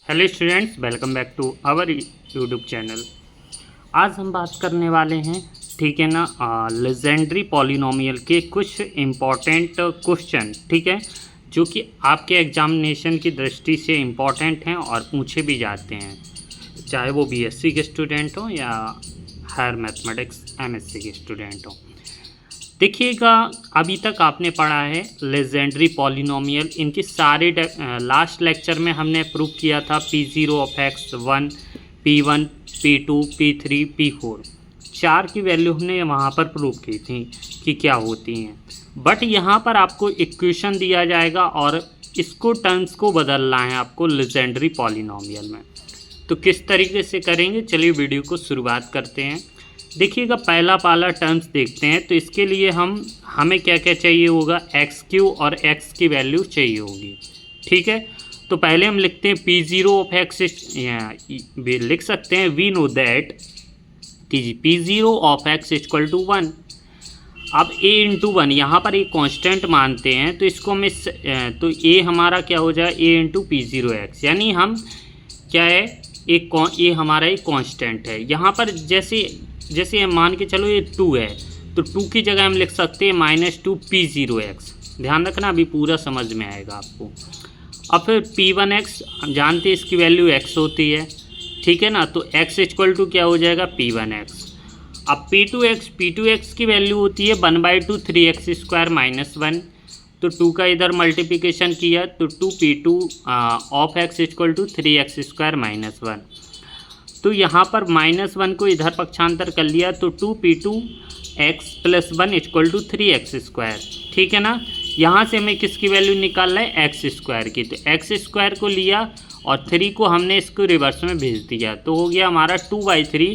Hello students, welcome back to our YouTube channel. आज हम बात करने वाले हैं, ठीक है ना, लेजेंडरी पॉलिनोमियल के कुछ इम्पॉर्टेंट क्वेश्चन, ठीक है, जो कि आपके एग्जामिनेशन की दृष्टि से इम्पॉर्टेंट हैं और पूछे भी जाते हैं, चाहे वो बीएससी के स्टूडेंट हो या हायर मैथमेटिक्स एमएससी के स्टूडेंट हो। देखिएगा, अभी तक आपने पढ़ा है लेजेंडरी पॉलिनोमियल। इनकी सारे लास्ट लेक्चर में हमने प्रूव किया था P0 of x1, P1, P2, P3, P4 चार की वैल्यू हमने वहाँ पर प्रूव की थी कि क्या होती हैं। बट यहाँ पर आपको इक्वेशन दिया जाएगा और इसको टर्म्स को बदलना है आपको लेजेंडरी पॉलिनोमियल में। तो किस तरीके से करेंगे, चलिए वीडियो को शुरुआत करते हैं। देखिएगा, पहला पाला टर्म्स देखते हैं। तो इसके लिए हमें क्या क्या चाहिए होगा, एक्स क्यू और एक्स की वैल्यू चाहिए होगी, ठीक है। तो पहले हम लिखते हैं P0 ऑफ एक्स, लिख सकते हैं वी नो दैट कि P0 of x equal to 1। अब a इंटू 1 यहाँ पर एक कांस्टेंट मानते हैं, तो इसको हम तो a हमारा क्या हो जाए, a इंटू P0x, यानी हम क्या है, ये हमारा एक कांस्टेंट है। यहाँ पर जैसे मान के चलो ये 2 है, तो 2 की जगह हम लिख सकते हैं -2 P0x। ध्यान रखना, अभी पूरा समझ में आएगा आपको। अब फिर P1x जानते हैं, इसकी वैल्यू x होती है, ठीक है ना। तो x इक्वल टू क्या हो जाएगा, P1x। अब P2x की वैल्यू होती है 1/2 3x² -1। तो 2 का इधर मल्टीप्लिकेशन किया तो 2P2 of x equal to 3x² -1। तो यहाँ पर -1 को इधर पक्षांतर कर लिया तो 2P2x + 1 इक्वल टू 3x², ठीक है ना। यहाँ से हमें किसकी वैल्यू निकालना है, x² की। तो x² को लिया और 3 को हमने इसको रिवर्स में भेज दिया, तो हो गया हमारा 2/3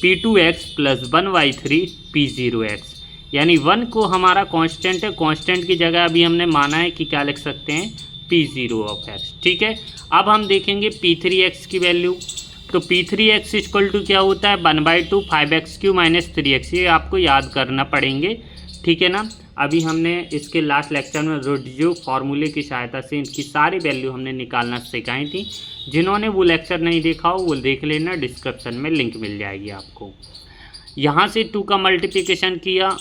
P2x + 1/3 P0x। यानी 1 को हमारा कांस्टेंट है, कांस्टेंट की जगह अभी हमने माना है कि क्या लिख सकते हैं, P0 ऑफ x, ठीक है। अब हम देखेंगे P3x की वैल्यू। तो P3x इक्वल टू क्या होता है, 1/2 5x³ - 3x। ये आपको याद करना पड़ेंगे, ठीक है ना। अभी हमने इसके लास्ट लेक्चर में रोडियो फार्मूले की सहायता से इनकी सारी वैल्यू हमने निकालना सिखाई थी। जिन्होंने वो लेक्चर नहीं देखा हो वो देख लेना, डिस्क्रिप्शन में लिंक मिल जाएगी आपको। यहाँ से 2 का मल्टीप्लिकेशन किया,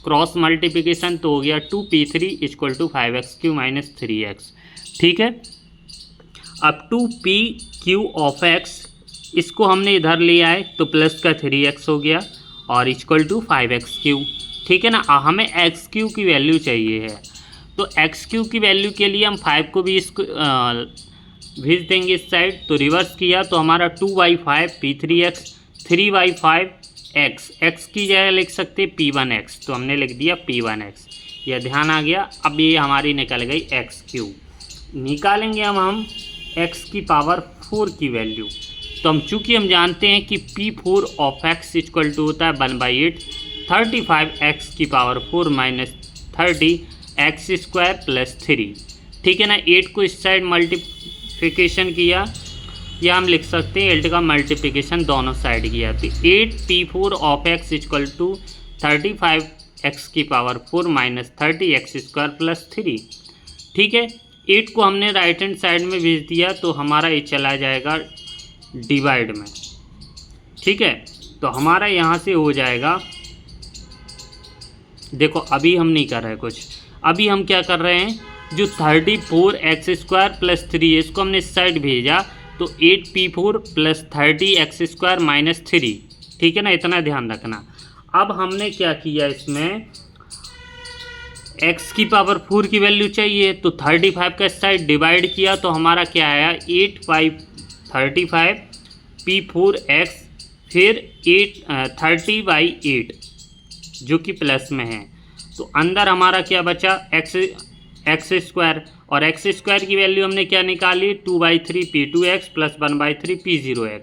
क्रॉस मल्टीप्लिकेशन, तो हो गया 2P3 equal to 5x³ - 3x, ठीक है। अब 2PQ ऑफ x, इसको हमने इधर लिया है तो प्लस का 3x हो गया और इक्वल टू 5x³, ठीक है ना। हमें x³ की वैल्यू चाहिए है, तो x³ की वैल्यू के लिए हम 5 को भी इसको भेज देंगे इस साइड। तो रिवर्स किया तो हमारा 2/5 P3x 3/5 x की जगह लिख सकते P1x, तो हमने लिख दिया P1x। यह ध्यान आ गया। अब ये हमारी निकल गई x³ निकालेंगे हम x की पावर 4 की वैल्यू। तो चूँकि हम जानते हैं कि P4 of x equal to होता है 1/8 35x की पावर 4 - 30 x² + 3, ठीक है ना। 8 को इस साइड मल्टीप्लिकेशन किया, या हम लिख सकते हैं 8 का मल्टीप्लिकेशन दोनों साइड किया, तो 8P4 of x equal to 35x की पावर 4 - 30 x² + 3, ठीक है। 8 को हमने राइट हैंड साइड में भेज दिया तो हमारा ये चला जाएगा डिवाइड में, ठीक है। तो हमारा यहाँ से हो जाएगा, देखो अभी हम नहीं कर रहे कुछ, अभी हम क्या कर रहे हैं, जो 34x² + 3 इसको हमने इस साइड भेजा तो 8P4 + 30x² - 3, ठीक है ना। इतना ध्यान रखना। अब हमने क्या किया, इसमें x की पावर 4 की वैल्यू चाहिए, तो 35 का इस साइड डिवाइड किया तो हमारा क्या आया, 8/35 P4x फिर 30/8 जो कि प्लस में है। तो अंदर हमारा क्या बचा, x² और x² की वैल्यू हमने क्या निकाली, 2/3 P2x + 1/3 P0x।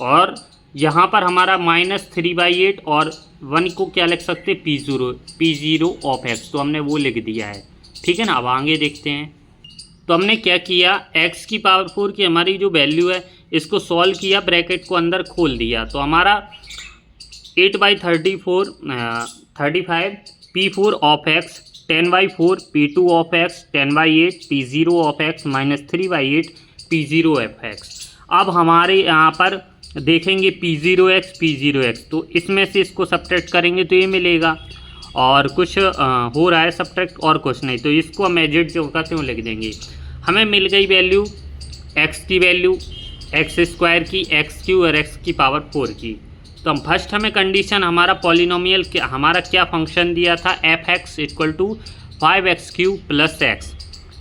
और यहाँ पर हमारा -3/8 और 1 को क्या लिख सकते, P0 ऑफ x, तो हमने वो लिख दिया है, ठीक है ना। अब आगे देखते हैं। तो हमने क्या किया, x की पावर 4 की हमारी जो वैल्यू है इसको सॉल्व किया, ब्रैकेट को अंदर खोल दिया, तो हमारा 8/34 35 P4 of x 10/4 P2 of x 10/8 P0 of x -3/8 P0f(x). अब हमारे यहाँ पर देखेंगे P0x, तो इसमें से इसको सब्ट्रैक्ट करेंगे तो ये मिलेगा, और कुछ हो रहा है सब्ट्रैक्ट और कुछ नहीं, तो इसको हम एजिट जो होगा त्यों लिख देंगे। हमें मिल गई वैल्यू x की वैल्यू x² की, x³ और x की पावर 4 की। तो हम फर्स्ट हमें कंडीशन हमारा पॉलिनोमियल हमारा क्या फंक्शन दिया था, f(x) = 5x³ + x।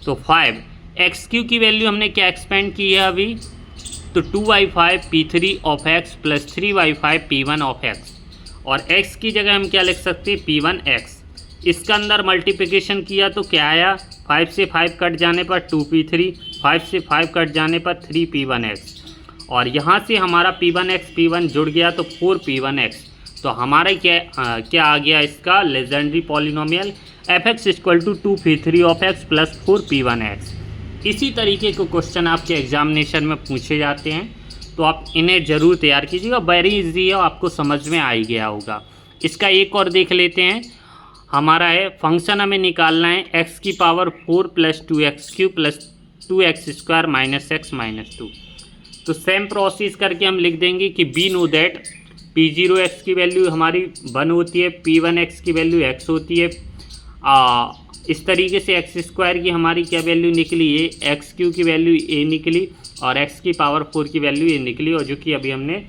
तो 5x³ की वैल्यू हमने क्या एक्सपेंड की है अभी, तो 2y5 P3(x) + 3y5 P1(x), और x की जगह हम क्या लिख सकते हैं, P1(x). इसका अंदर मल्टीप्लिकेशन किया तो क्या आया, 5 से 5 कट जाने पर 2P3, 5 से 5 कट जाने पर 3P1(x), और यहाँ से हमारा P1(x) P1 जुड़ गया तो 4P1(x। तो हमारा क्या आ गया इसका legendary polynomial f(x) = 2P3(x) + 4P1(x). इसी तरीके के क्वेश्चन आपके एग्जामिनेशन में पूछे जाते हैं, तो आप इन्हें ज़रूर तैयार कीजिएगा। वेरी इजी है, आपको समझ में आ ही गया होगा। इसका एक और देख लेते हैं, हमारा है फंक्शन हमें निकालना है x⁴ + 2x³ + 2x² - x - 2। तो सेम प्रोसेस करके हम लिख देंगे कि बी नो दैट P0x की वैल्यू हमारी 1 होती है, P1(x) की वैल्यू x होती है, इस तरीके से x² की हमारी क्या वैल्यू निकली, ये x³ की वैल्यू a निकली, और x की पावर 4 की वैल्यू a निकली, और जो कि अभी हमने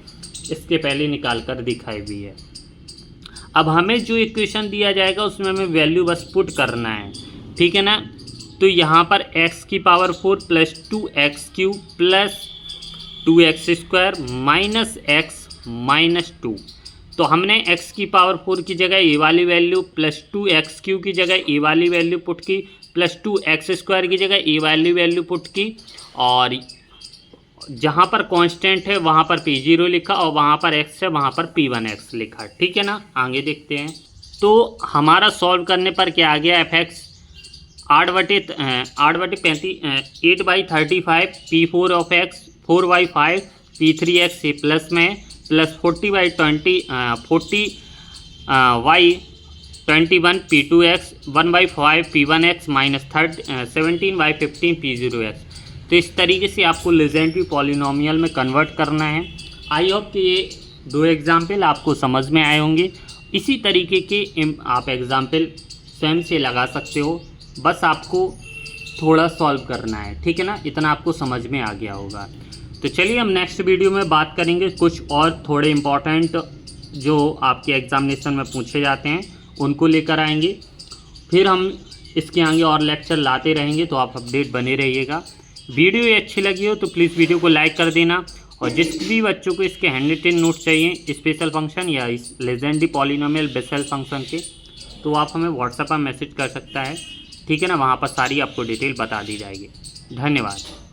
इसके पहले निकाल कर दिखाई भी है। अब हमें जो इक्वेशन दिया जाएगा उसमें हमें वैल्यू बस पुट करना है, ठीक है ना। तो यहाँ पर x⁴ + 2x³ + 2x² - x - 2। तो हमने x⁴ की जगह ए वाली वैल्यू + 2x³ की जगह ए वाली वैल्यू पुट की, + 2x² की जगह ए वाली वैल्यू पुट की, और जहाँ पर कांस्टेंट है वहाँ पर P0 लिखा, और वहाँ पर x है वहाँ पर P1(x) लिखा, ठीक है ना। आगे देखते हैं, तो हमारा सॉल्व करने पर क्या आ गया, f(x) 8/35 P4(x) 4/5 P3(x) से प्लस में + 40/21 P2(x) 1/5 P1(x) - 17/15 P0(x). तो इस तरीके से आपको लेजेंडरी पॉलिनोमियल में कन्वर्ट करना है। आई होप कि ये 2 एग्जाम्पल आपको समझ में आए होंगे। इसी तरीके के आप एग्जाम्पल स्वयं से लगा सकते हो, बस आपको थोड़ा सॉल्व करना है, ठीक है ना। इतना आपको समझ में आ गया होगा। तो चलिए हम नेक्स्ट वीडियो में बात करेंगे कुछ और थोड़े इम्पॉर्टेंट जो आपके एग्जामिनेशन में पूछे जाते हैं उनको लेकर आएंगे। फिर हम इसके आगे और लेक्चर लाते रहेंगे, तो आप अपडेट बने रहिएगा। वीडियो ये अच्छी लगी हो तो प्लीज़ वीडियो को लाइक कर देना, और जिस भी बच्चों को इसके हैंडरिटन नोट चाहिए स्पेशल फंक्शन या इस लेजेंडरी पॉलिनोमियल बेसल फंक्शन के, तो आप हमें व्हाट्सएप पर मैसेज कर सकता है, ठीक है ना। वहाँ पर सारी आपको डिटेल बता दी जाएगी। धन्यवाद।